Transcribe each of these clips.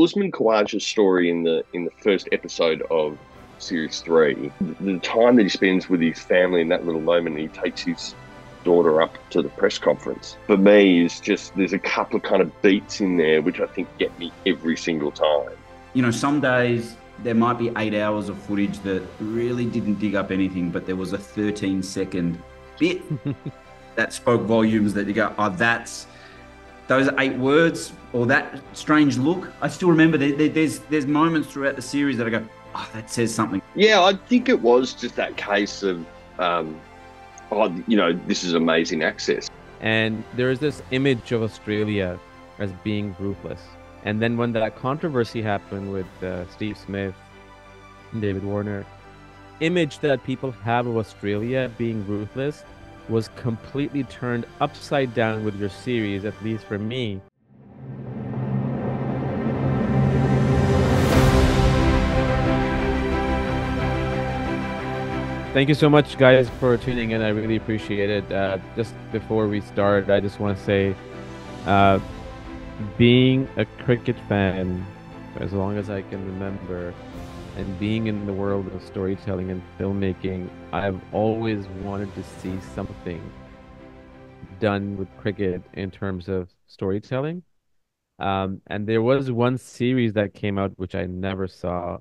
Usman Khawaja's story in the first episode of series three, the time that he spends with his family in that little moment, he takes his daughter up to the press conference. For me, is just there's a couple of kind of beats in there which I think get me every single time. You know, some days there might be 8 hours of footage that really didn't dig up anything, but there was a 13-second bit that spoke volumes that you go, oh, that's those 8 words or that strange look. I still remember there's moments throughout the series that I go, oh, that says something. Yeah, I think it was just that case of, this is amazing access. And there is this image of Australia as being ruthless. And then when that controversy happened with Steve Smith and David Warner, image that people have of Australia being ruthless was completely turned upside down with your series, at least for me. Thank you so much, guys, for tuning in. I really appreciate it. Just before we start, I just want to say, being a cricket fan, as long as I can remember, and being in the world of storytelling and filmmaking, I've always wanted to see something done with cricket in terms of storytelling. And there was one series that came out which I never saw,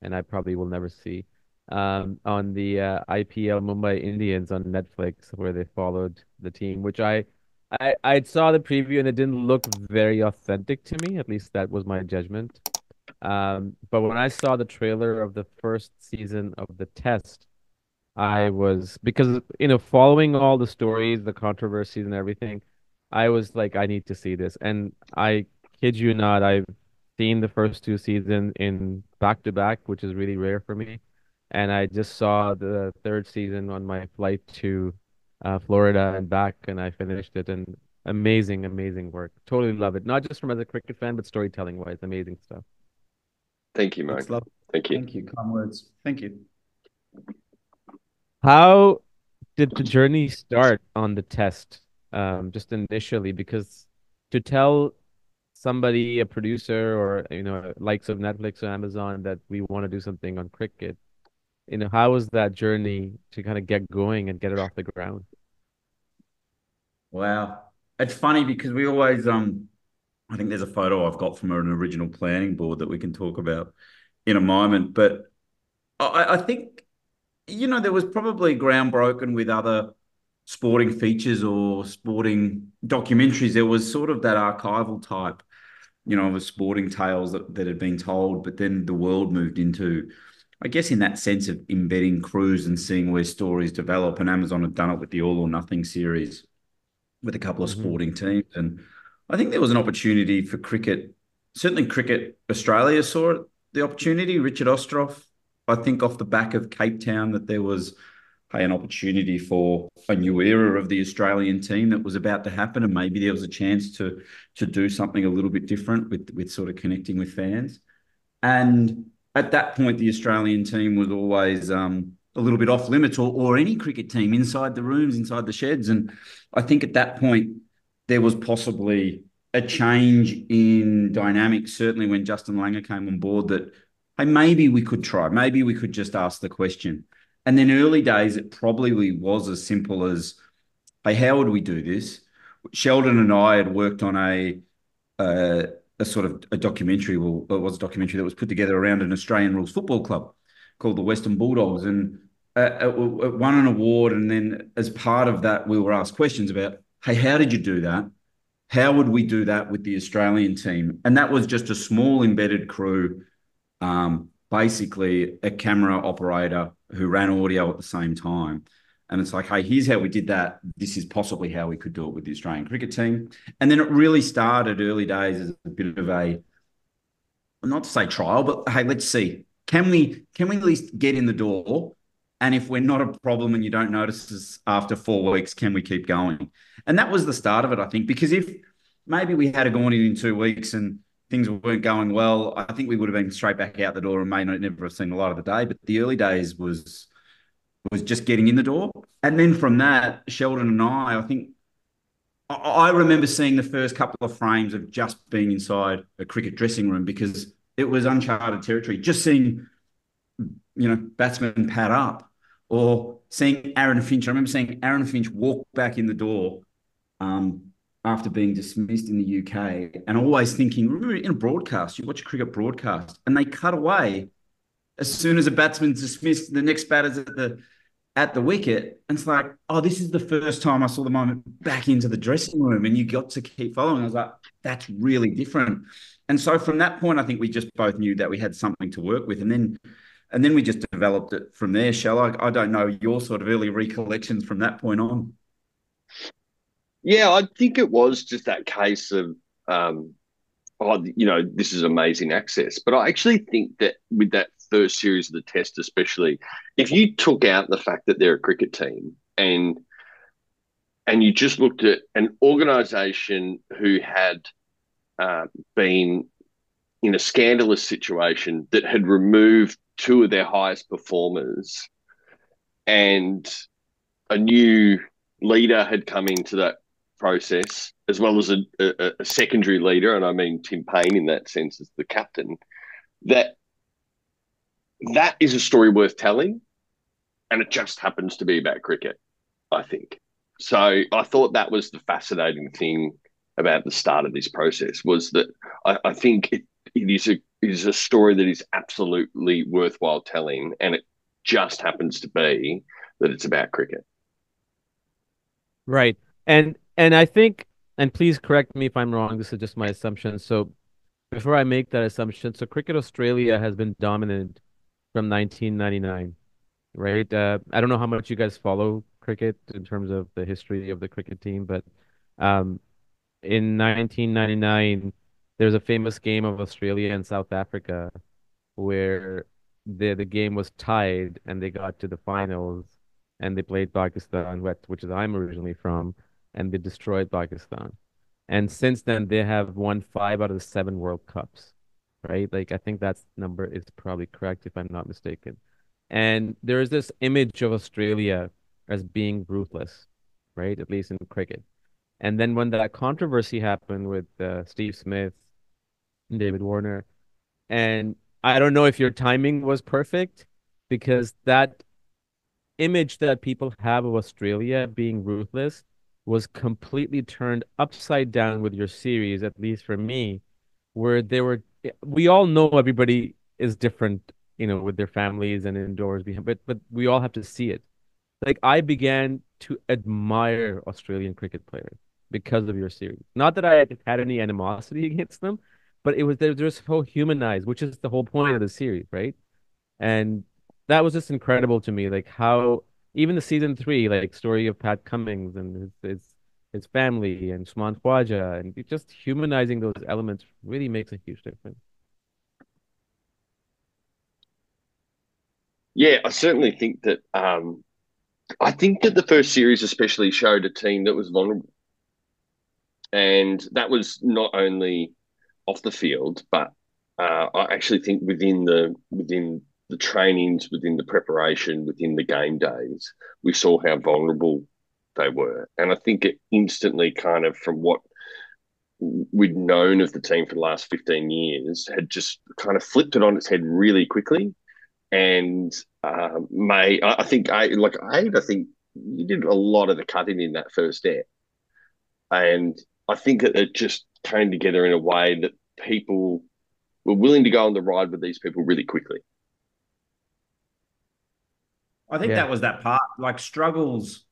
and I probably will never see, on the IPL Mumbai Indians on Netflix, where they followed the team, which I saw the preview and it didn't look very authentic to me. At least that was my judgment. But when I saw the trailer of the first season of the Test, because, following all the stories, the controversies and everything, I was like, I need to see this. And I kid you not, I've seen the first two seasons in back to back, which is really rare for me. And I just saw the third season on my flight to Florida and back, and I finished it. And amazing, amazing work. Totally love it. Not just from as a cricket fan, but storytelling wise, amazing stuff. Thank you, mate. Thank you. Thank you. Kind words. Thank you. How did the journey start on the Test? Just initially, because to tell somebody, a producer or, likes of Netflix or Amazon, that we want to do something on cricket, how was that journey to kind of get going and get it off the ground? Wow. It's funny because we always, I think there's a photo I've got from an original planning board that we can talk about in a moment. But I think, there was probably ground broken with other sporting features or sporting documentaries. There was sort of that archival type, of sporting tales that had been told, but then the world moved into, I guess, in that sense of embedding crews and seeing where stories develop. And Amazon had done it with the All or Nothing series with a couple of sporting teams. And I think there was an opportunity for cricket. Certainly Cricket Australia saw it, the opportunity. Richard Ostroff, I think off the back of Cape Town, that there was an opportunity for a new era of the Australian team that was about to happen. And maybe there was a chance to do something a little bit different with sort of connecting with fans. And at that point, the Australian team was always a little bit off limits, or any cricket team, inside the rooms, inside the sheds. And I think at that point, there was possibly a change in dynamics, certainly when Justin Langer came on board, that, hey, maybe we could try. Maybe we could just ask the question. And then early days, it probably was as simple as, hey, how would we do this? Sheldon and I had worked on a sort of a documentary. Well, it was a documentary that was put together around an Australian rules football club called the Western Bulldogs, and it won an award. And then as part of that, we were asked questions about, hey, how did you do that? How would we do that with the Australian team? And that was just a small embedded crew, basically a camera operator who ran audio at the same time. And it's like, hey, here's how we did that. This is possibly how we could do it with the Australian cricket team. And then it really started early days as a bit of a, not to say trial, but hey, let's see. Can we at least get in the door? And if we're not a problem and you don't notice us after 4 weeks, can we keep going? And that was the start of it, I think, because if maybe we had gone in 2 weeks and things weren't going well, I think we would have been straight back out the door and may not never have seen the light of the day. But the early days was just getting in the door. And then from that, Sheldon and I think I remember seeing the first couple of frames of just being inside a cricket dressing room because it was uncharted territory. Just seeing, batsmen pad up or seeing Aaron Finch. I remember seeing Aaron Finch walk back in the door after being dismissed in the UK, and always thinking, remember in a broadcast, you watch a cricket broadcast, and they cut away as soon as a batsman's dismissed, the next batter's at the wicket. And it's like, oh, this is the first time I saw the moment back into the dressing room, and you got to keep following. I was like, that's really different. And so from that point, I think we just both knew that we had something to work with. And then we just developed it from there. Shell, I don't know your sort of early recollections from that point on. Yeah, I think it was just that case of, this is amazing access. But I actually think that with that first series of the test, especially, if you took out the fact that they're a cricket team and you just looked at an organisation who had been in a scandalous situation that had removed two of their highest performers, and a new leader had come into that process, as well as a secondary leader, and I mean Tim Payne in that sense as the captain, that is a story worth telling, and it just happens to be about cricket, I think. So I thought that was the fascinating thing about the start of this process, was that I think it is a story that is absolutely worthwhile telling, and it just happens to be that it's about cricket. Right. And I think, and please correct me if I'm wrong, this is just my assumption. So before I make that assumption, so Cricket Australia has been dominant from 1999, right? I don't know how much you guys follow cricket in terms of the history of the cricket team, but um, in 1999, there's a famous game of Australia and South Africa where the game was tied and they got to the finals and they played Pakistan, which is I'm originally from, and they destroyed Pakistan. And since then, they have won 5 out of the 7 World Cups, right? Like, I think that number is probably correct if I'm not mistaken. And there is this image of Australia as being ruthless, right? At least in cricket. And then when that controversy happened with Steve Smith and David Warner, and I don't know if your timing was perfect because that image that people have of Australia being ruthless was completely turned upside down with your series, at least for me, where we all know everybody is different, with their families and indoors, but we all have to see it. Like, I began to admire Australian cricket players because of your series. Not that I had any animosity against them, but they're so humanized, which is the whole point of the series, right? And that was just incredible to me, like how even the season 3, like story of Pat Cummins and his family and Usman Khawaja, and just humanizing those elements really makes a huge difference. Yeah, I certainly think that. I think that the first series especially showed a team that was vulnerable, and that was not only off the field, but I actually think within the trainings, within the preparation, within the game days, we saw how vulnerable they were. And I think it instantly kind of, from what we'd known of the team for the last 15 years, had just kind of flipped it on its head really quickly. And I think you did a lot of the cutting in that first step. And I think that it just came together in a way that people were willing to go on the ride with these people really quickly. I think that was that part, like struggles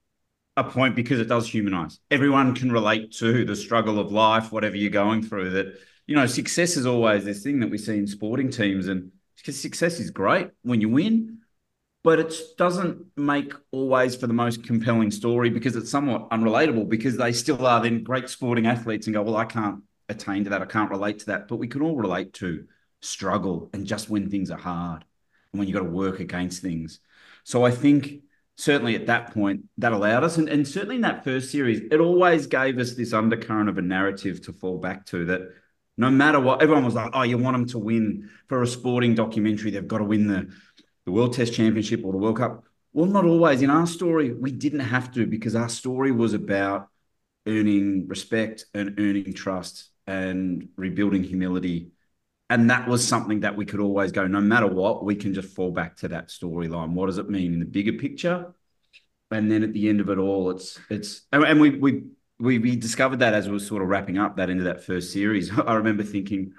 a point because it does humanize. Everyone can relate to the struggle of life, whatever you're going through. That, success is always this thing that we see in sporting teams, and because success is great when you win, but it doesn't make always for the most compelling story because it's somewhat unrelatable because they still are then great sporting athletes and go, well, I can't attain to that. I can't relate to that. But we can all relate to struggle and just when things are hard and when you've got to work against things. So I think certainly at that point that allowed us, and certainly in that first series, it always gave us this undercurrent of a narrative to fall back to, that no matter what, everyone was like, oh, you want them to win for a sporting documentary, they've got to win the World Test Championship or the World Cup. Well, not always. In our story, we didn't have to, because our story was about earning respect and earning trust and rebuilding humility. And that was something that we could always go, no matter what, we can just fall back to that storyline. What does it mean in the bigger picture? And then at the end of it all, and we discovered that as we were sort of wrapping up that into that first series. I remember thinking,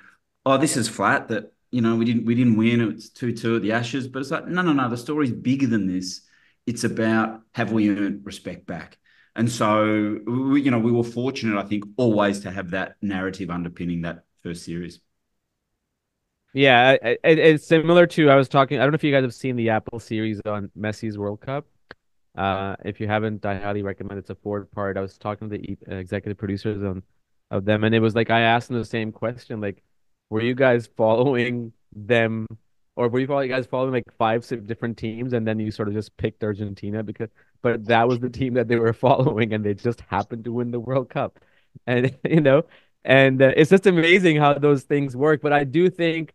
oh, this is flat, that, you know, we didn't win. It's 2-2 at the Ashes, but it's like, no, the story's bigger than this. It's about, have we earned respect back? And so, we were fortunate, I think, always to have that narrative underpinning that first series. Yeah, it's similar to, I was talking, I don't know if you guys have seen the Apple series on Messi's World Cup. If you haven't, I highly recommend. It's a 4-part. I was talking to the executive producers of them, and it was like I asked them the same question, like, were you guys following them, or were you guys following like 5 different teams, and then you sort of just picked Argentina but that was the team that they were following, and they just happened to win the World Cup, and and it's just amazing how those things work. But I do think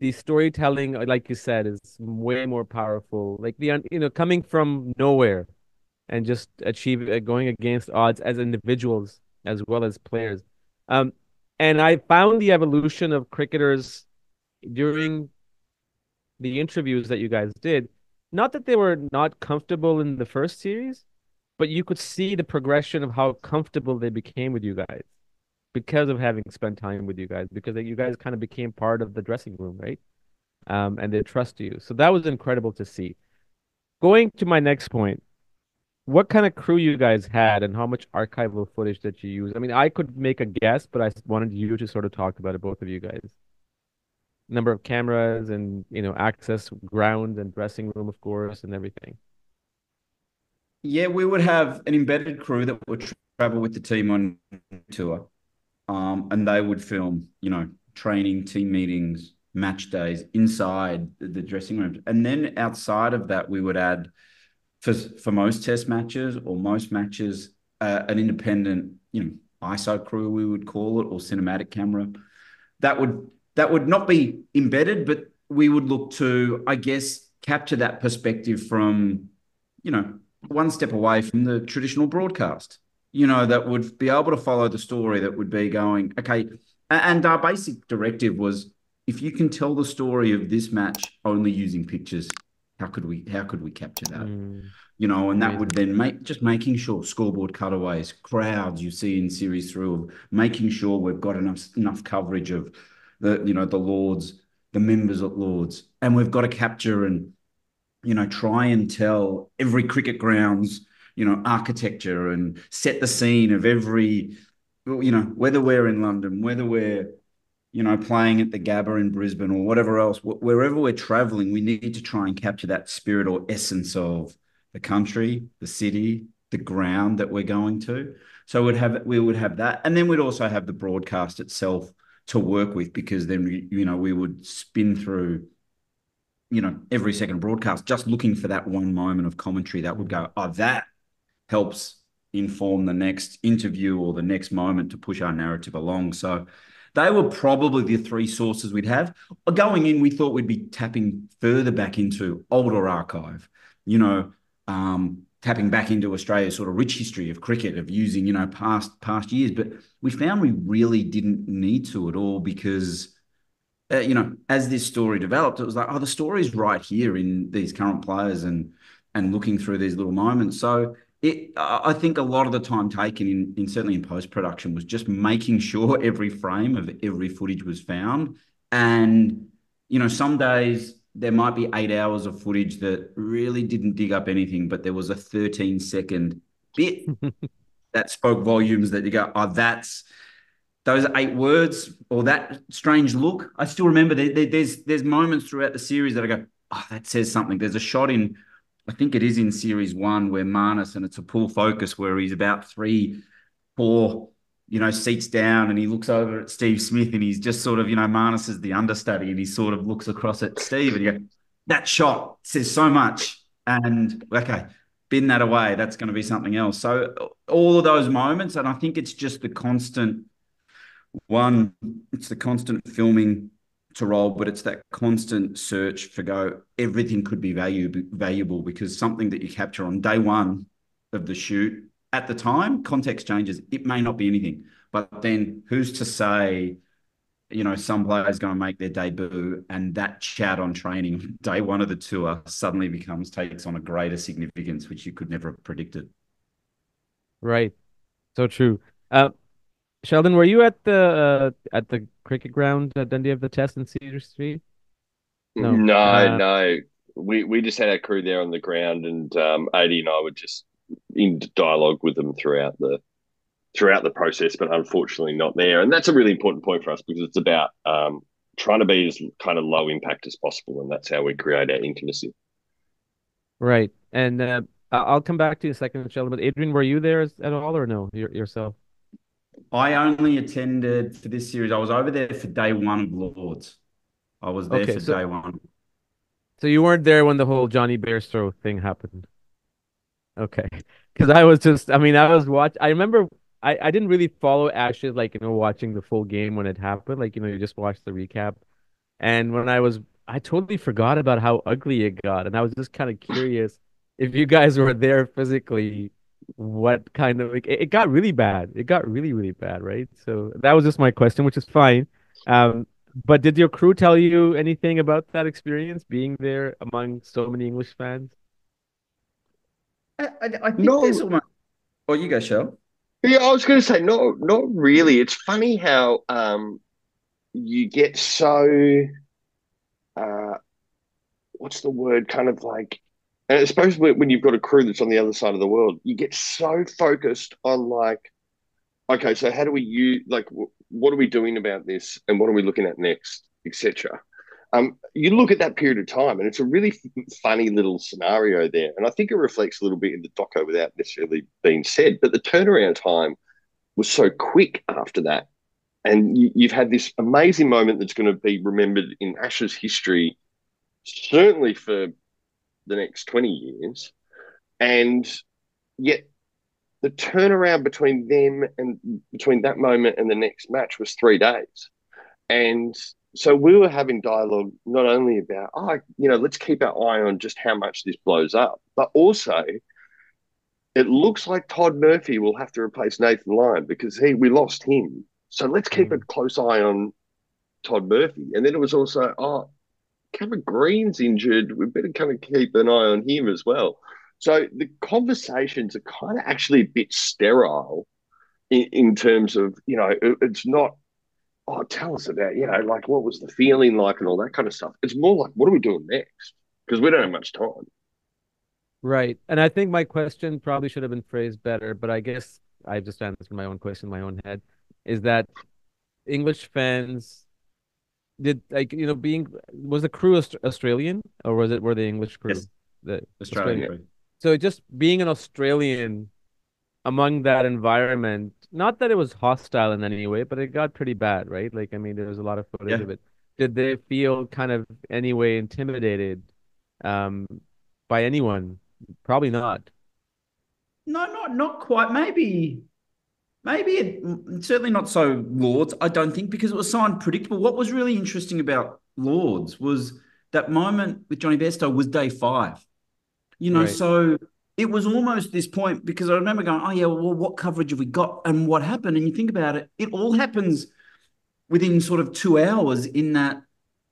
the storytelling, like you said, is way more powerful. Like coming from nowhere and just going against odds as individuals as well as players. Um, and I found the evolution of cricketers during the interviews that you guys did. Not that they were not comfortable in the first series, but you could see the progression of how comfortable they became with you guys because of having spent time with you guys, because you guys kind of became part of the dressing room, right? And they trust you. So that was incredible to see. Going to my next point, what kind of crew you guys had and how much archival footage that you use? I mean, I could make a guess, but I wanted you to sort of talk about it, both of you guys. Number of cameras and, access, ground and dressing room, of course, and everything. Yeah, we would have an embedded crew that would travel with the team on tour. And they would film, training, team meetings, match days inside the dressing rooms. And then outside of that, we would add, for most test matches or most matches, an independent, ISO crew, we would call it, or cinematic camera. That would not be embedded, but we would look to, I guess, capture that perspective from, one step away from the traditional broadcast. That would be able to follow the story, that would be going, okay. And our basic directive was, if you can tell the story of this match only using pictures, how could we capture that? And that would then making sure scoreboard cutaways, crowds you see in series through, making sure we've got enough coverage of the Lords, the members at Lords, and we've got to capture and try and tell every cricket grounds, architecture, and set the scene of every, whether we're in London, whether we're, playing at the Gabba in Brisbane or whatever else, wherever we're traveling, we need to try and capture that spirit or essence of the country, the city, the ground that we're going to. So we would have that. And then we'd also have the broadcast itself to work with, because then, we would spin through, every second broadcast, just looking for that one moment of commentary that would go, oh, that helps inform the next interview or the next moment to push our narrative along. So they were probably the 3 sources we'd have. Going in, we thought we'd be tapping further back into older archive, tapping back into Australia's sort of rich history of cricket, of using, past years. But we found we really didn't need to at all, because as this story developed, it was like, oh, the story's right here in these current players, and looking through these little moments. So I think a lot of the time taken in certainly in post-production was just making sure every frame of every footage was found. And, some days there might be 8 hours of footage that really didn't dig up anything, but there was a 13-second bit that spoke volumes, that you go, oh, that's those 8 words, or that strange look. I still remember there's moments throughout the series that I go, oh, that says something. There's a shot in, I think it is in series 1, where Marnus, and it's a pull focus where he's about 3, 4, seats down, and he looks over at Steve Smith, and he's just sort of, Marnus is the understudy, and he sort of looks across at Steve, and you go, that shot says so much. And okay, bin that away. That's going to be something else. So all of those moments, and I think it's just the constant filming to roll, but it's that constant search for everything could be valuable, because something that you capture on day 1 of the shoot at the time, context changes. It may not be anything, but then who's to say, some player's going to make their debut and that chat on training day one of the tour suddenly takes on a greater significance, which you could never have predicted. Right. So true. Sheldon, were you at the cricket ground at Dundee of the Test in Cedar Street? No. No. We just had our crew there on the ground, and Adi and I were just in dialogue with them throughout the process, but unfortunately not there. And that's a really important point for us because it's about trying to be as kind of low impact as possible, and that's how we create our intimacy. Right. And I'll come back to you in a second, Sheldon. But Adrian, were you there at all or no yourself? I only attended for this series. I was over there for day one of Lords. I was there for day one. So you weren't there when the whole Johnny Bairstow thing happened? Okay. Because I remember I didn't really follow actually watching the full game when it happened. You just watched the recap. And I totally forgot about how ugly it got. And I was just kind of curious if you guys were there physically, what kind of it got really bad. It got really, really bad, right? So that was just my question, which is fine. But did your crew tell you anything about that experience being there among so many English fans? I think there's almost. Oh, you go, Shell. Yeah, I was going to say not really. It's funny how you get so what's the word? Kind of like, and I suppose when you've got a crew that's on the other side of the world, you get so focused on okay, so how do we use what are we doing about this, and what are we looking at next, etc. You look at that period of time, and it's a really funny little scenario there, and I think it reflects a little bit in the doco without necessarily being said. But the turnaround time was so quick after that, and you've had this amazing moment that's going to be remembered in Ashes history, certainly for the next 20 years, and yet the turnaround between them and between that moment and the next match was 3 days. And so we were having dialogue not only about, let's keep our eye on just how much this blows up, but also it looks like Todd Murphy will have to replace Nathan Lyon because we lost him. So let's keep a close eye on Todd Murphy. And then it was also, Cameron Green's injured. We better kind of keep an eye on him as well. So the conversations are kind of actually a bit sterile in terms of, it's not, tell us about, what was the feeling like and all that kind of stuff. It's more like, what are we doing next? Because we don't have much time. Right. And I think my question probably should have been phrased better, but I guess I just answered my own question in my own head, is that English fans was the crew Australian or were the English crew? Yes. The Australian. So just being an Australian among that environment, not that it was hostile in any way, but it got pretty bad, right? There was a lot of footage of it. Did they feel kind of anyway intimidated by anyone? Probably not. No, not quite. Maybe certainly not so Lords, I don't think, because it was so unpredictable. What was really interesting about Lords was that moment with Johnny Bairstow was day 5. Right. So it was almost this point, because I remember going, oh, yeah, well, what coverage have we got and what happened? And you think about it, it all happens within sort of 2 hours in that,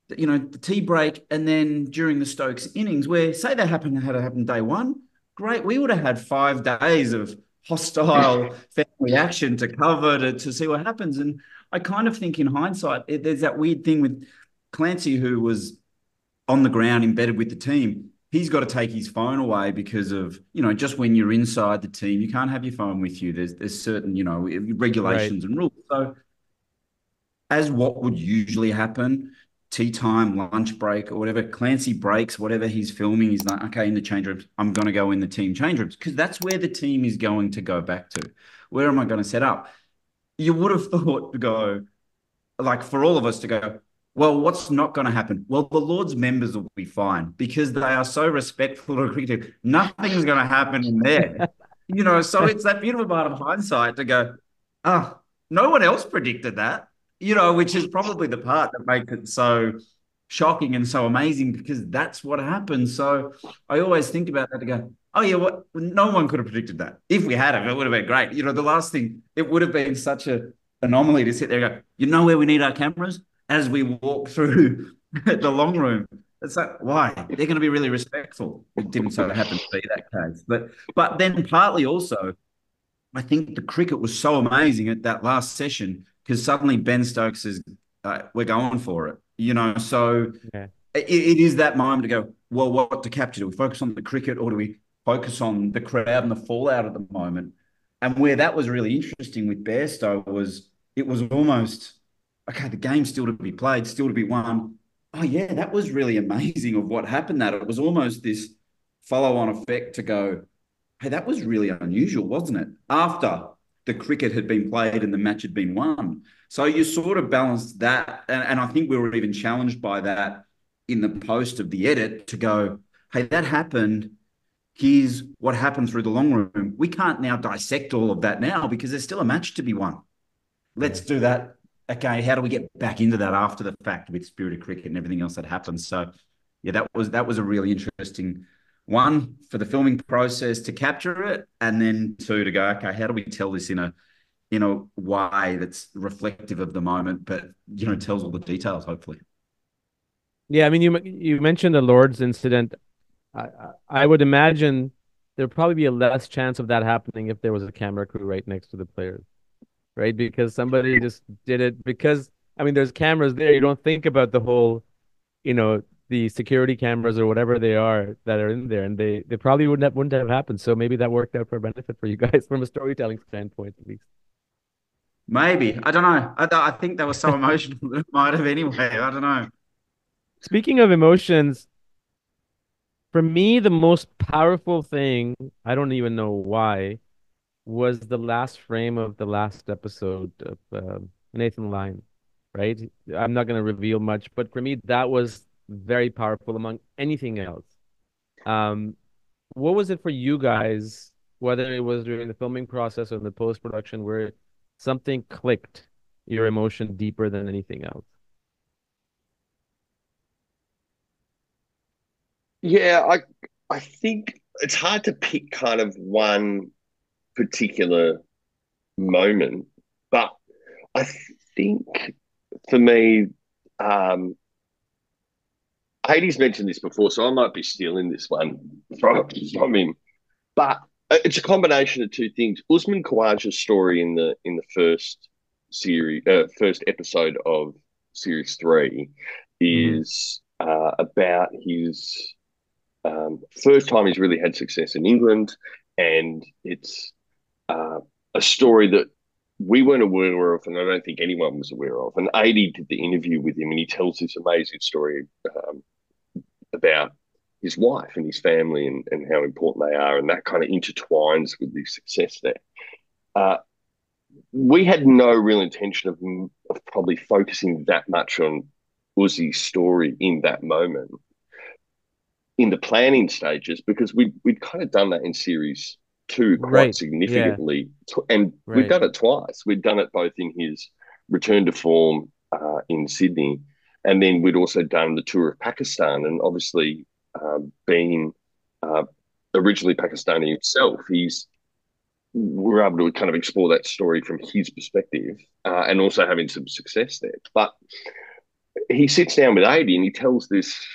the tea break and then during the Stokes innings, where say that had happened day 1, great, we would have had 5 days of hostile family action to cover to see what happens. And I kind of think in hindsight, there's that weird thing with Clancy, who was on the ground embedded with the team. He's got to take his phone away because of, just when you're inside the team, you can't have your phone with you. There's certain, regulations and rules. So as what would usually happen, tea time, lunch break or whatever, Clancy breaks, whatever he's filming, he's like, okay, in the change rooms, I'm going to go in the team change rooms because that's where the team is going to go back to. Where am I going to set up? You would have thought to go, for all of us to go, well, what's not going to happen? Well, the Lord's members will be fine because they are so respectful of cricket. Nothing's going to happen in there. So it's that beautiful part of hindsight to go, no one else predicted that, which is probably the part that makes it so shocking and so amazing because that's what happened. So I always think about that to go, oh yeah, what? No one could have predicted that. If we had it would have been great. You know, the last thing, it would have been such an anomaly to sit there and go, you know where we need our cameras? As we walk through the long room. It's like, why? They're going to be really respectful. It didn't so happen to be that case. But then partly also, I think the cricket was so amazing at that last session because suddenly Ben Stokes is, we're going for it, you know. So Yeah. it is that moment to go, well, what to capture? Do we focus on the cricket or do we focus on the crowd and the fallout at the moment? And where that was really interesting with Bairstow was it was almost, okay, the game's still to be played, still to be won. Oh, yeah, that was really amazing of what happened. That it was almost this follow-on effect to go, hey, that was really unusual, wasn't it? After the cricket had been played and the match had been won. So you sort of balanced that. And I think we were even challenged by that in the post of the edit to go, hey, that happened. Here's what happened through the long room. We can't now dissect all of that now because there's still a match to be won. Let's do that. Okay, how do we get back into that after the fact with Spirit of Cricket and everything else that happens? So, yeah, that was a really interesting one for the filming process to capture it, and then two to go, okay, how do we tell this in a way that's reflective of the moment, but tells all the details, hopefully. Yeah, I mean, you mentioned the Lord's incident. I would imagine there'd probably be a less chance of that happening if there was a camera crew right next to the players, right? Because somebody just did it because, I mean, there's cameras there. You don't think about the whole, the security cameras or whatever they are that are in there, and they probably wouldn't have happened. So maybe that worked out for a benefit for you guys from a storytelling standpoint, at least. Maybe. I don't know. I think that was so emotional that it might have anyway. I don't know. Speaking of emotions, for me, the most powerful thing, I don't even know why, was the last frame of the last episode of Nathan Lyon, right? I'm not going to reveal much, but for me, that was very powerful among anything else. What was it for you guys, whether it was during the filming process or the post-production, where something clicked your emotion deeper than anything else? Yeah, I think it's hard to pick kind of one particular moment, but I think for me, Hades mentioned this before, so I might be stealing this one from him. But it's a combination of two things. Usman Khawaja's story in the first episode of series 3 is about his first time he's really had success in England, and it's a story that we weren't aware of, and I don't think anyone was aware of. And Adi did the interview with him, and he tells this amazing story about his wife and his family and how important they are, and that kind of intertwines with the success there. We had no real intention of probably focusing that much on Uzi's story in that moment in the planning stages, because we'd kind of done that in series 2 quite Right. significantly, and we've Right. done it twice. We'd done it both in his return to form in Sydney, and then we'd also done the tour of Pakistan. And obviously, being originally Pakistani himself, we're able to kind of explore that story from his perspective, and also having some success there. But he sits down with Adi and he tells this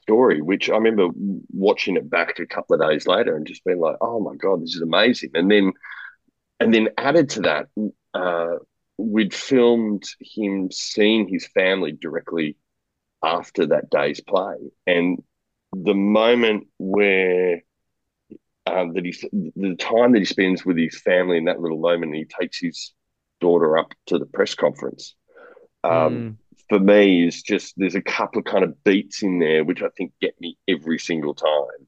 story, which I remember watching it back a couple of days later and just being like, "Oh my God, this is amazing!" And then added to that, we'd filmed him seeing his family directly after that day's play, and the moment where the time that he spends with his family in that little moment, he takes his daughter up to the press conference. For me, is just there's a couple of kind of beats in there which I think get me every single time.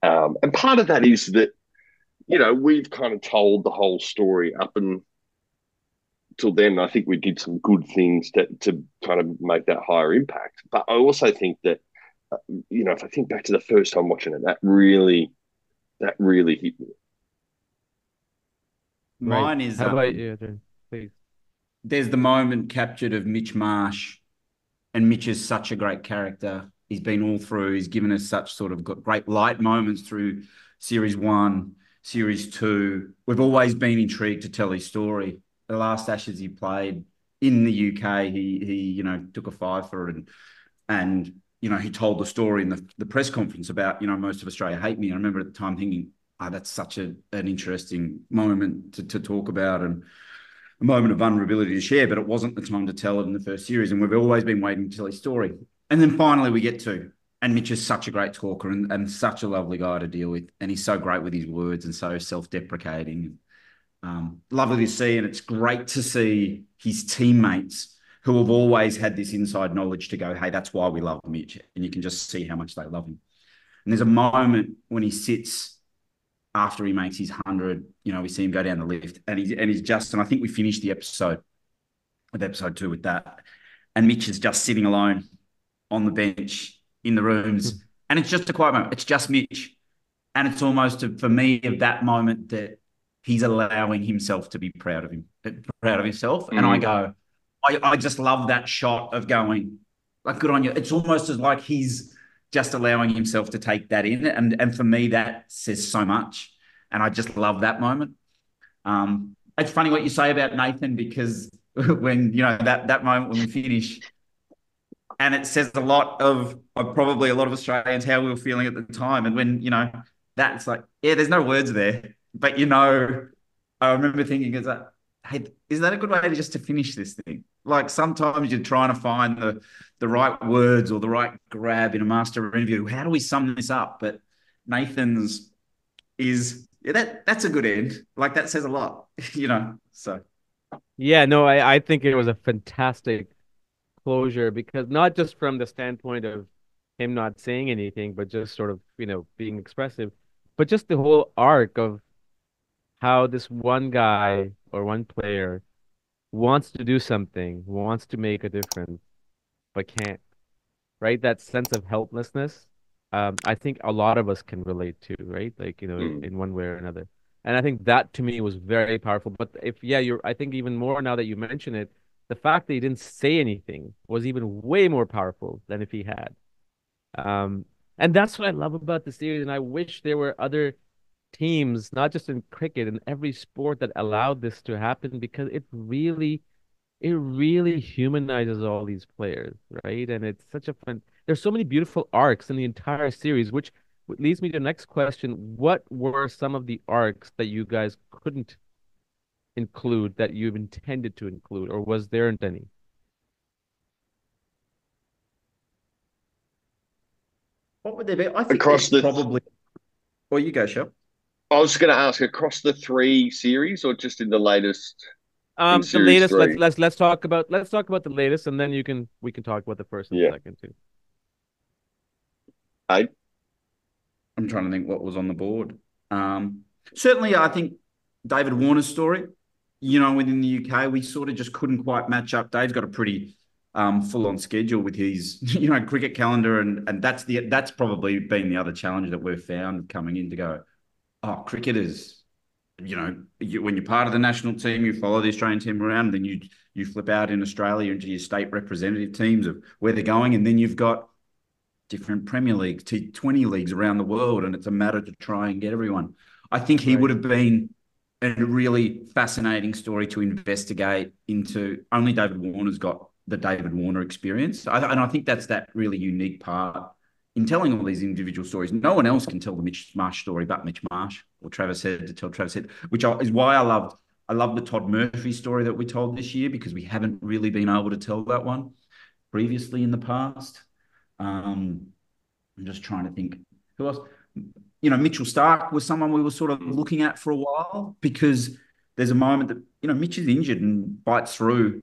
And part of that is that we've kind of told the whole story up until then. I think we did some good things to kind of make that higher impact. But I also think that if I think back to the first time watching it, that really hit me. Right. Mine is How about you, Adrian? Please. there's the moment captured of Mitch Marsh, and Mitch is such a great character. He's been all through. He's given us such sort of great light moments through Series 1, Series 2. We've always been intrigued to tell his story. The last Ashes he played in the UK, he took a five for it, and he told the story in the press conference about, most of Australia hate me. I remember at the time thinking, oh, that's such an interesting moment to talk about, and a moment of vulnerability to share, but it wasn't the time to tell it in the first series. And we've always been waiting to tell his story. And then finally we get to, and Mitch is such a great talker and such a lovely guy to deal with. And he's so great with his words and so self-deprecating. Lovely to see. And it's great to see his teammates who have always had this inside knowledge to go, hey, that's why we love Mitch. And you can just see how much they love him. And there's a moment when he sits after he makes his 100, we see him go down the lift, and he's just, and I think we finished the episode with episode 2 with that. And Mitch is just sitting alone on the bench in the rooms. And it's just a quiet moment. It's just Mitch. And it's almost, for me, of that moment that he's allowing himself to be proud of himself. And I go, I just love that shot of going, like, good on you. It's almost as like he's just allowing himself to take that in. And for me, that says so much. And I just love that moment. It's funny what you say about Nathan, because when, that moment when we finish, and it says a lot of probably a lot of Australians, how we were feeling at the time. And when, that's like, yeah, there's no words there. But, I remember thinking, hey, is that a good way to finish this thing? Like, sometimes you're trying to find the right words or the right grab in a master interview. How do we sum this up? But Nathan's is, that's a good end. Like, that says a lot, so. Yeah, no, I think it was a fantastic closure, because not just from the standpoint of him not saying anything, but just sort of, being expressive, but just the whole arc of how this one guy or one player wants to do something, wants to make a difference, but can't, right? That sense of helplessness, I think a lot of us can relate to, right? Like, in one way or another. And I think that to me was very powerful. But I think even more now that you mention it, the fact that he didn't say anything was even way more powerful than if he had. And that's what I love about the series. And I wish there were other teams, not just in cricket, in every sport, that allowed this to happen, because it really humanizes all these players, right? And it's such a fun. There's so many beautiful arcs in the entire series, which leads me to the next question. What were some of the arcs that you guys couldn't include that you've intended to include, or was there any? What would they be? I think probably. Well, you go, Shel. I was going to ask, across the 3 series or just in the latest? The latest. 3? Let's talk about the latest, and then we can talk about the first and second too. I'm trying to think what was on the board. Certainly, I think David Warner's story. Within the UK, we sort of just couldn't quite match up. Dave's got a pretty full-on schedule with his cricket calendar, and that's probably been the other challenge that we've found coming in, to go, oh, cricketers. When you're part of the national team, you follow the Australian team around, then you flip out in Australia into your state representative teams of where they're going, and then you've got different Premier Leagues, T20 leagues around the world, and it's a matter to try and get everyone. I think he would have been a really fascinating story to investigate into. Only David Warner's got the David Warner experience, and I think that's that really unique part in telling all these individual stories. No one else can tell the Mitch Marsh story but Mitch Marsh, or Travis Head to tell Travis Head, which is why I love the Todd Murphy story that we told this year, because we haven't really been able to tell that one previously in the past. I'm just trying to think who else. Mitchell Starc was someone we were sort of looking at for a while, because there's a moment that, Mitch is injured and bites through,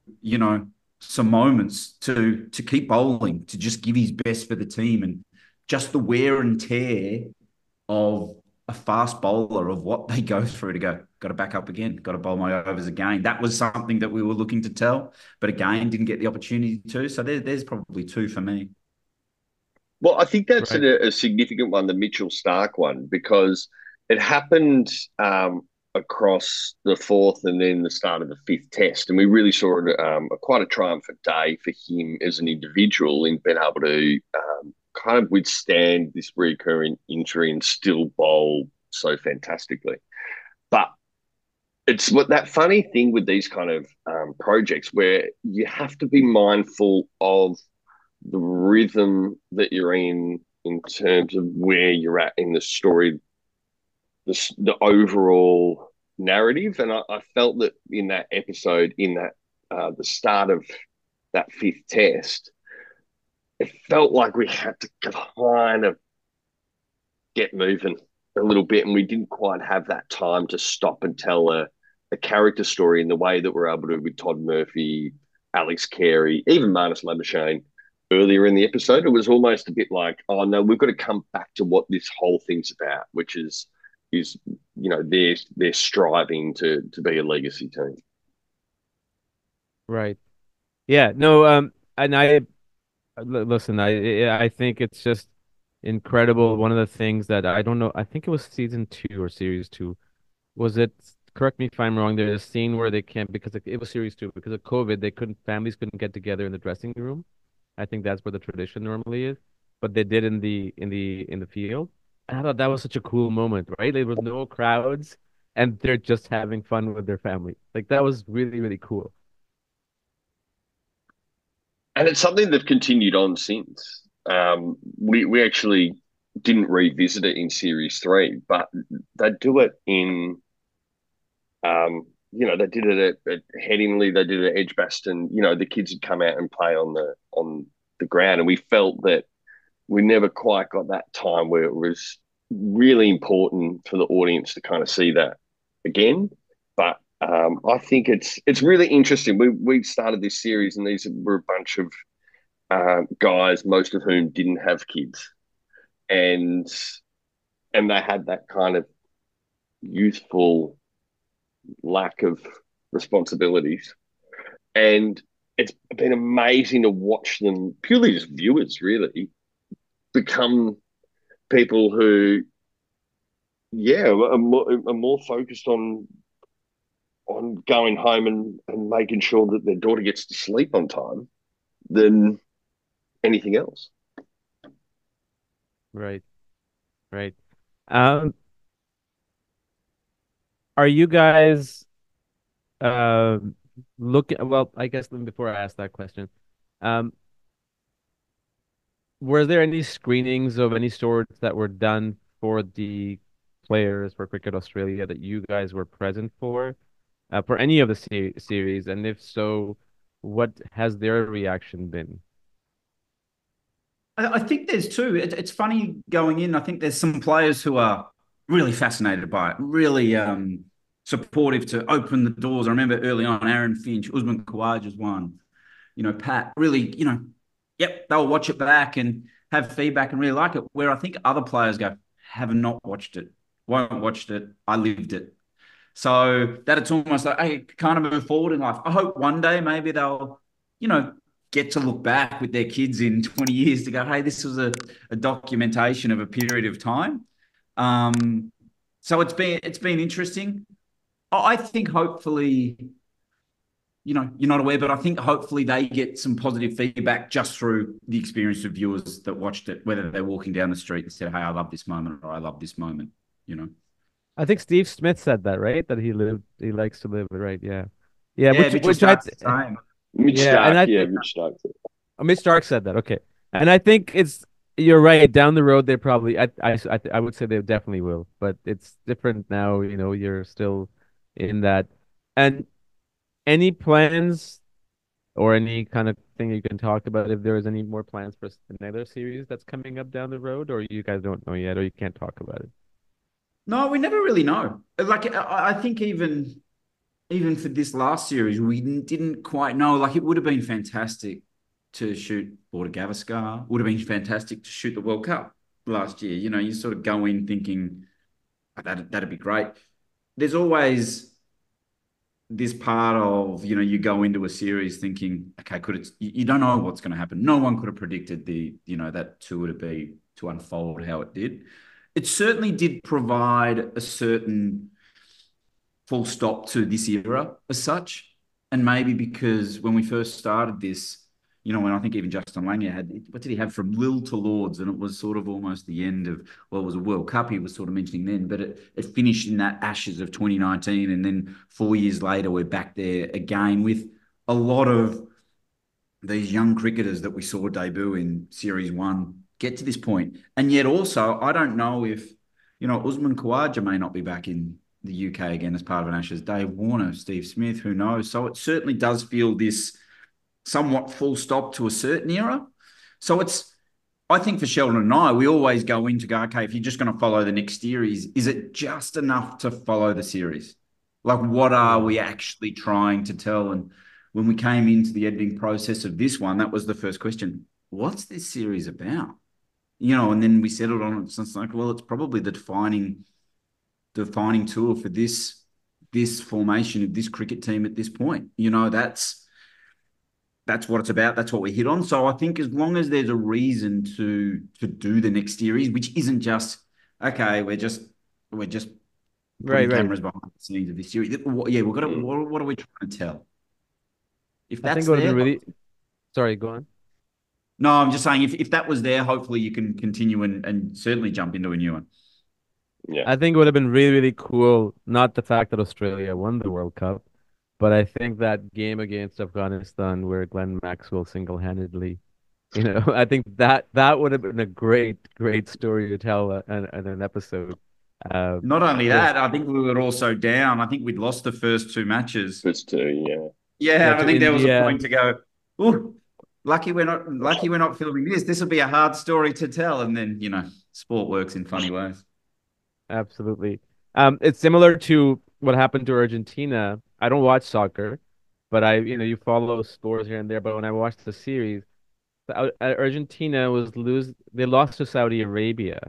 some moments to keep bowling, to just give his best for the team, and just the wear and tear of a fast bowler, of what they go through to go, got to back up again, got to bowl my overs again. That was something that we were looking to tell, but again, didn't get the opportunity to. So there's probably 2 for me. Well, I think that's a significant one, the Mitchell Starc one, because it happened across the 4th and then the start of the 5th test. And we really saw it quite a triumphant day for him as an individual in being able to kind of withstand this recurring injury and still bowl so fantastically. But it's what that funny thing with these kind of projects where you have to be mindful of the rhythm that you're in terms of where you're at in the story, the overall narrative. And I felt that in that episode, in that the start of that fifth test, it felt like we had to kind of get moving a little bit, and we didn't quite have that time to stop and tell a character story in the way that we're able to with Todd Murphy, Alex Carey, even Marnus Labuschagne earlier in the episode. It was almost a bit like, oh no, we've got to come back to what this whole thing's about, which is they're striving to be a legacy team. Right. Yeah. No. And listen. I think it's just incredible. One of the things that I don't know. I think it was season 2 or series 2. Was it? Correct me if I'm wrong. There's a scene where they can't because it was series 2 because of COVID. Families couldn't get together in the dressing room. I think that's where the tradition normally is, but they did in the field. And I thought that was such a cool moment, right? There was no crowds, and they're just having fun with their family. Like that was really really cool. And it's something they've continued on since. We actually didn't revisit it in series 3, but they do it in they did it at Headingley, they did it at Edgbaston. The kids would come out and play on the ground, and we felt that we never quite got that time where it was really important for the audience to kind of see that again. But I think it's really interesting. We started this series, and these were a bunch of guys, most of whom didn't have kids, and they had that kind of youthful lack of responsibilities. And it's been amazing to watch them, purely as viewers, really, become people who, are more focused on going home and making sure that their daughter gets to sleep on time than anything else. Right. Right. Um, are you guys uh looking? Well, I guess before I ask that question, um, were there any screenings of any sorts that were done for the players for Cricket Australia that you guys were present for any of the series? And if so, what has their reaction been? I think there's two. It's funny going in. I think there's some players who are really fascinated by it, really supportive to open the doors. I remember early on, Aaron Finch, Usman Khawaja's one. Pat really, yep, they'll watch it back and have feedback and really like it. Where I think other players go, have not watched it, won't watched it. I lived it. So that it's almost like, hey, kind of move forward in life. I hope one day maybe they'll, get to look back with their kids in 20 years to go, hey, this was a documentation of a period of time. So it's been interesting. I think hopefully, you're not aware, but I think hopefully they get some positive feedback just through the experience of viewers that watched it, whether they're walking down the street and said, hey, I love this moment, or I love this moment. I think Steve Smith said that, right? That he likes to live it, right? Yeah. Yeah, Yeah, Mitchell Stark's the same. Mitch yeah, Stark, and I yeah, think Mitch Stark. Mitch Stark said that. Okay, and I think you're right. Down the road, they probably I would say they definitely will, but it's different now. You're still in that. And any plans or any kind of thing you can talk about if there is any more plans for another series that's coming up down the road, or you guys don't know yet, or you can't talk about it? No, we never really know. Like, I think even for this last series, we didn't quite know. Like, it would have been fantastic to shoot Border Gavaskar. Would have been fantastic to shoot the World Cup last year. You sort of go in thinking, "Oh, that'd be great." There's always this part of, you go into a series thinking, okay, you don't know what's going to happen. No one could have predicted that tour to unfold how it did. It certainly did provide a certain full stop to this era as such. And maybe because when we first started this, you know, when I think even Justin Langer had, what did he have from Lille to Lords? And it was sort of almost the end of, well, it was a World Cup he was sort of mentioning then, but it finished in that Ashes of 2019. And then 4 years later, we're back there again with a lot of these young cricketers that we saw debut in Series 1 get to this point. And yet also, I don't know if, you know, Usman Khawaja may not be back in the UK again as part of an Ashes. Dave Warner, Steve Smith, who knows? So it certainly does feel this somewhat full stop to a certain era. So I think for Sheldon and I, we always go in to go, okay, if you're just going to follow the next series, is it just enough to follow the series? Like, what are we actually trying to tell? And when we came into the editing process of this one, that was the first question. What's this series about? You know, and then we settled on it. So it's like, well, it's probably the defining tool for this formation of this cricket team at this point. You know, that's what it's about. That's what we hit on. So I think as long as there's a reason to do the next series, which isn't just, okay, we're just putting cameras behind the scenes of this series. Yeah, we've got to, what are we trying to tell? If that's I think it would have there, been really. Sorry, go on. no, I'm just saying if that was there, hopefully you can continue and certainly jump into a new one. Yeah. I think it would have been really, really cool. Not the fact that Australia won the World Cup, but I think that game against Afghanistan where Glenn Maxwell single-handedly, you know, I think that would have been a great, great story to tell in an episode. Not only that, I think we were also down. I think we'd lost the first two matches. First two, yeah. Yeah, I think there was a India. point to go, oh, lucky we're not filming this. This will be a hard story to tell. And then, you know, sport works in funny ways. Absolutely. It's similar to what happened to Argentina. I don't watch soccer, but you follow scores here and there. But when I watched the series, Argentina they lost to Saudi Arabia,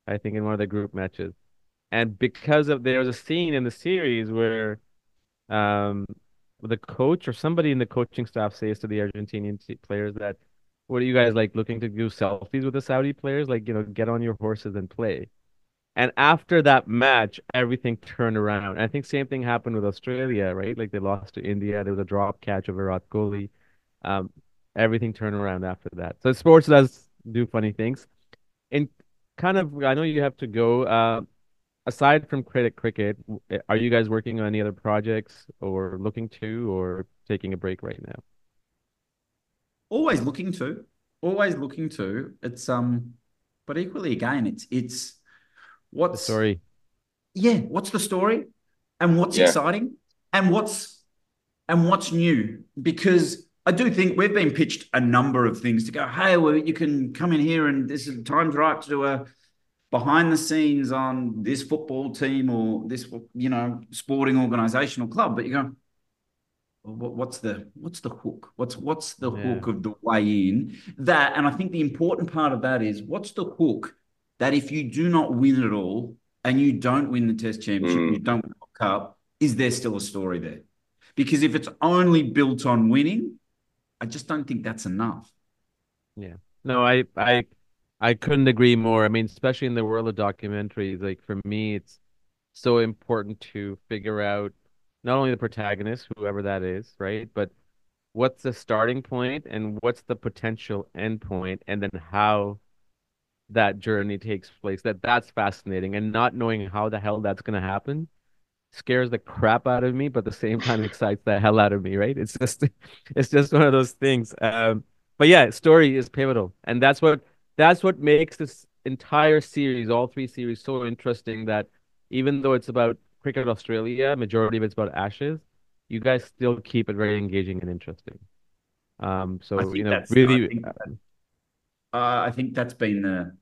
I think, in one of the group matches. And there was a scene in the series where um the coach or somebody in the coaching staff says to the Argentinian players that, what are you guys like looking to do selfies with the Saudi players? Like, get on your horses and play. And after that match, everything turned around. I think same thing happened with Australia, right? Like they lost to India. There was a drop catch of Virat Kohli. Um, Everything turned around after that. So sports does do funny things. And kind of, I know you have to go. Aside from cricket, are you guys working on any other projects or looking to or taking a break right now? Always looking to. It's but equally again, it's The story. what's the story and what's exciting and what's new? Because I do think we've been pitched a number of things to go, hey, well, you can come in here and this is time's right to do a behind the scenes on this football team or this, you know, sporting organization or club. But you go, well, what's the hook? What's the hook of the way in that? And I think the important part of that is what's the hook that if you do not win it all and you don't win the Test Championship, you don't win the Cup, is there still a story there? Because if it's only built on winning, I just don't think that's enough. Yeah. No, I couldn't agree more. I mean, especially in the world of documentaries, like for me, it's so important to figure out not only the protagonist, whoever that is, right? But what's the starting point and what's the potential end point, and then how that journey takes place. That's fascinating. And not knowing how the hell that's gonna happen scares the crap out of me, but at the same time excites the hell out of me, right? It's just one of those things. But yeah, story is pivotal. And that's what makes this entire series, all three series, so interesting that even though it's about Cricket Australia, majority of it's about Ashes, you guys still keep it very engaging and interesting. So really, I think that's been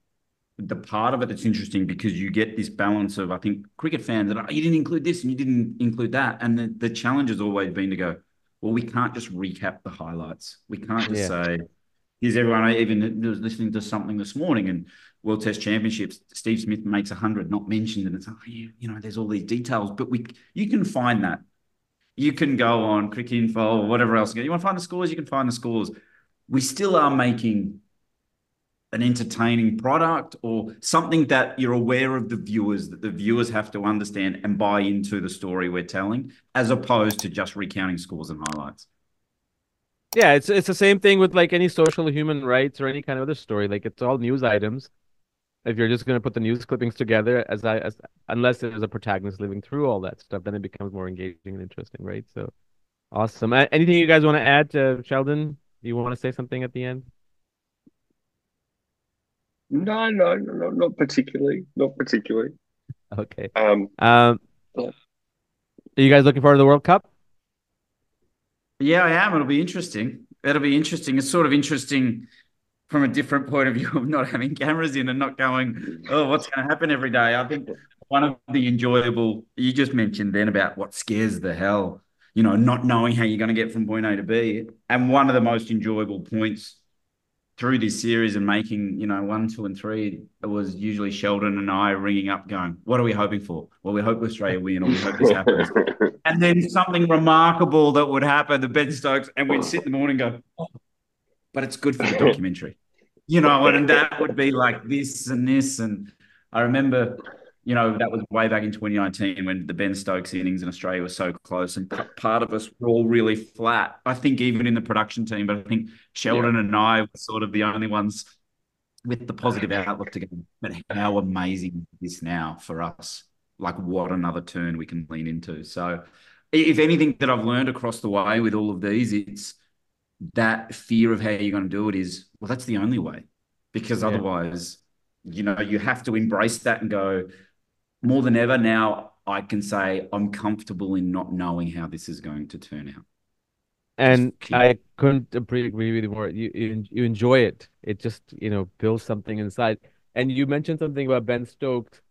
the part of it that's interesting because you get this balance of, I think, cricket fans that you didn't include this and you didn't include that. And the challenge has always been to go, well, we can't just recap the highlights. We can't just say, here's everyone. I even was listening to something this morning and World Test Championships, Steve Smith makes 100, not mentioned. And it's like, there's all these details, but you can find that. You can go on Cricket Info or whatever else. You want to find the scores? You can find the scores. We still are making an entertaining product or something that you're aware of the viewers, that the viewers have to understand and buy into the story we're telling, as opposed to just recounting scores and highlights. Yeah, it's the same thing with like any social human rights or any kind of other story. Like it's all news items. If you're just gonna put the news clippings together as unless there's a protagonist living through all that stuff, then it becomes more engaging and interesting, right? So awesome. Anything you guys want to add to Sheldon? Do you want to say something at the end? No, not particularly. Not particularly. Okay. Um, Are you guys looking forward to the World Cup? Yeah, I am. It'll be interesting. It'll be interesting. It's sort of interesting from a different point of view of not having cameras in and not going, oh, what's going to happen every day? I think one of the enjoyable, you just mentioned then about what scares the hell, not knowing how you're going to get from point A to B. And one of the most enjoyable points through this series and making, 1, 2, and 3, it was usually Sheldon and I ringing up going, what are we hoping for? Well, we hope Australia win, or we hope this happens. And then something remarkable that would happen, the Ben Stokes, and we'd sit in the morning and go, oh, but it's good for the documentary. And that would be like this and this. And I remember, that was way back in 2019 when the Ben Stokes innings in Australia was so close, and part of us were all really flat. I think even in the production team, but I think Sheldon and I were sort of the only ones with the positive outlook to go, but how amazing is this now for us? Like what another turn we can lean into. So if anything that I've learned across the way with all of these, it's that fear of how you're going to do it is, well, that's the only way, because otherwise, you have to embrace that and go, more than ever now, I can say I'm comfortable in not knowing how this is going to turn out. And I couldn't agree with you more. You enjoy it. It just, builds something inside. And you mentioned something about Ben Stokes.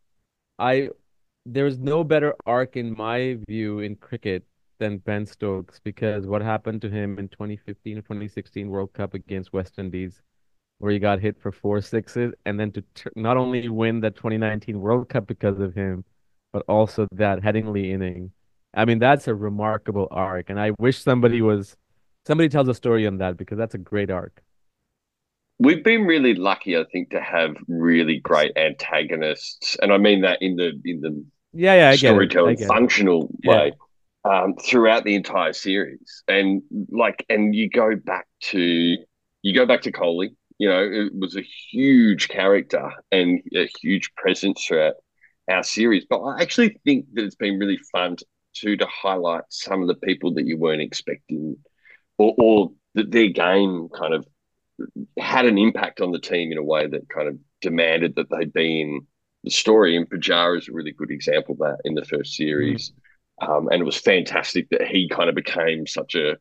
There's no better arc in my view in cricket than Ben Stokes, because what happened to him in 2015 or 2016 World Cup against West Indies, where he got hit for 4 sixes, and then to not only win the 2019 World Cup because of him, but also that Headingley inning. I mean, that's a remarkable arc, and I wish somebody tells a story on that, because that's a great arc. We've been really lucky, I think, to have really great antagonists, and I mean that in the I get it. storytelling functional Yeah. way, throughout the entire series. And you go back to Coley. It was a huge character and a huge presence throughout our series. But I actually think that it's been really fun to highlight some of the people that you weren't expecting, or that their game kind of had an impact on the team in a way that kind of demanded that they be in the story. And Pajara is a really good example of that in the first series. And it was fantastic that he kind of became such a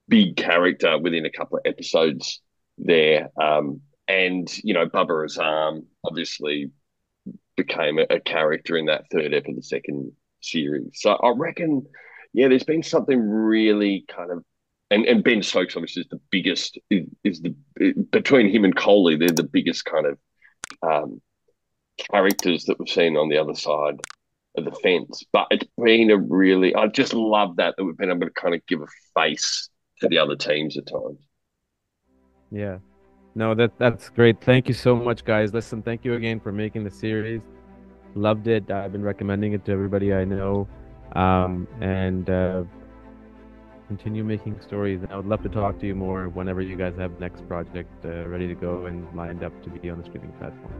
big character within a couple of episodes there. And, Bubba Azam obviously became a character in that third ep of the second series. So I reckon, there's been something really kind of, and Ben Stokes obviously is the biggest, between him and Coley, they're the biggest kind of characters that we've seen on the other side of the fence. But it's been I just love that we've been able to kind of give a face to the other teams at times. Yeah. No, that's great. Thank you so much, guys. Listen, thank you again for making the series. Loved it. I've been recommending it to everybody I know. And continue making stories. And I would love to talk to you more whenever you guys have next project ready to go and lined up to be on the streaming platform.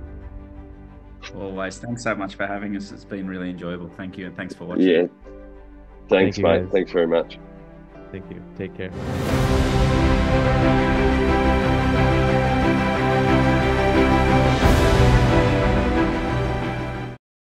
Always. Thanks so much for having us. It's been really enjoyable. Thank you, and thanks for watching. Yeah. Thanks, Thank you, mate. guys. Thanks very much. Thank you. Take care.